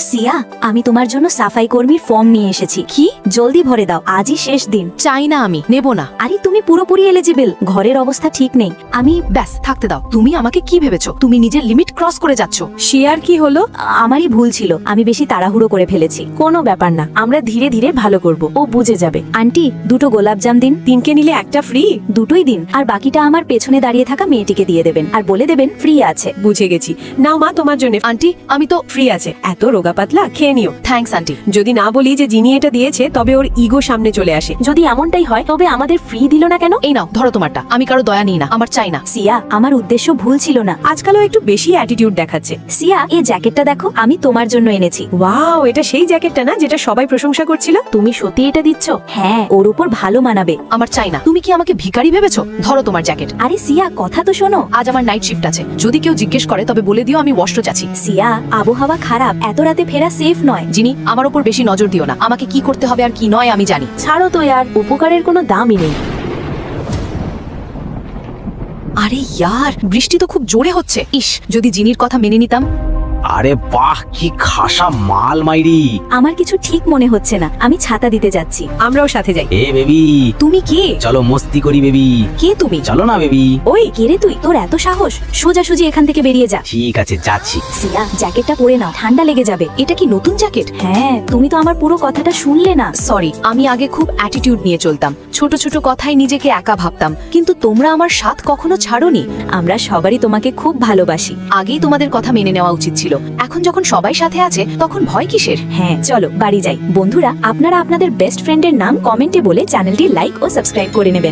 সিয়া, আমি তোমার জন্য সাফাই কর্মীর ফর্ম নিয়ে এসেছি। কি? জলদি ভরে দাও, আজই শেষ দিন। চাই না, আমি নেব না। আরে তুমি পুরোপুরি এলিজিবল, ঘরের অবস্থা ঠিক নেই। আমি ব্যাস থাকতে দাও। তুমি আমাকে কি ভেবেছো? তুমি নিজের লিমিট ক্রস করে যাচ্ছ। শিয়ার কি হলো? আমারই ভুল ছিল, আমি বেশি তাড়াহুড়ো করে ফেলেছি। কোনো ব্যাপার না, আমরা ধীরে ধীরে ভালো করব, ও বুঝে যাবে। আন্টি, দুটো গোলাপজাম দিন। 3কে নিলে একটা ফ্রি। দুটোই দিন, আর বাকিটা আমার পেছনে দাঁড়িয়ে থাকা মেয়েটিকে দিয়ে দেবেন, আর বলে দেবেন ফ্রি আছে। বুঝে গেছি। নাও মা, তোমার জন্য আন্টি, আমি তো ফ্রি আছে। এত রোগা পাতলা, খেয়ে নিও। Thanks aunty. যদি না বলি যে যিনি এটা দিয়েছে, তবে ওর ইগো সামনে চলে আসে। যদি এমনটাই হয় তবে আমাদের ফ্রি দিল না কেন? এই নাও, ধরো তোমারটা। আমি কারো দয়া নিই না, আমার চাই না। সিয়া, আমার উদ্দেশ্য ভুল ছিল না। আজকালও একটু বেশি অ্যাটিটিউড দেখাচ্ছে। সিয়া, এই জ্যাকেটটা দেখো, আমি তোমার জন্য এনেছি। ওয়াও, এটা সেই জ্যাকেটটা না যেটা সবাই প্রশংসা করছিল? তুমি সত্যি এটা দিচ্ছ? হ্যাঁ, ওর উপর ভালো মানাবে। আমার চাই না। তুমি কি আমাকে ভিখারি ভেবেছো? ধরো তোমার জ্যাকেট। আরে সিয়া, কথা তো শোনো। আজ আমার নাইট শিফট আছে। যদি কেউ জিজ্ঞেস করে তবে বলে দিও আমি ওয়াশরুম যাচ্ছি। সিয়া, আবহাওয়া খারাপ, এত রাতে ফেরা সেফ নয়। জিনি, আমার উপর বেশি নজর দিও না। আমাকে কি করতে হবে আর কি নয় আমি জানি। ছাড়ো তো ইয়ার, উপকারের কোনো দামই নেই। আরে ইয়ার, বৃষ্টি তো খুব জোরে হচ্ছে। ইস, যদি জিনির কথা মেনে নিতাম। আরে বাহ, কি খাসা মাল মাইরি। আমার কিছু ঠিক মনে হচ্ছে না, আমি ছাতা দিতে যাচ্ছি। আমরাও সাথে যাই। এ বেবি, তুমি কে? চলো মস্তি করি বেবি। কে তুমি? চলো না বেবি। ওই কে রে তুই? তোর এত সাহস? সোজাসুজি এখান থেকে বেরিয়ে যা। ঠিক আছে, যাচ্ছি। সিয়া, জ্যাকেটটা পরে নাও, ঠান্ডা লেগে যাবে। এটা কি নতুন জ্যাকেট? হ্যাঁ, তুমি তো আমার পুরো কথাটা শুনলে না। সরি, আমি আগে খুব অ্যাটিটিউড নিয়ে চলতাম। ছোট ছোট কথায় নিজেকে একা ভাবতাম, কিন্তু তোমরা আমার সাথ কখনো ছাড়োনি। আমরা সবারই তোমাকে খুব ভালোবাসি। আগেই তোমাদের কথা মেনে নেওয়া উচিত ছিল। এখন যখন সবাই সাথে আছে তখন ভয় কিসের? হ্যাঁ, চলো বাড়ি যাই। বন্ধুরা, আপনারা আপনাদের বেস্ট ফ্রেন্ডের নাম কমেন্টে বলে চ্যানেলটি লাইক ও সাবস্ক্রাইব করে নেবেন।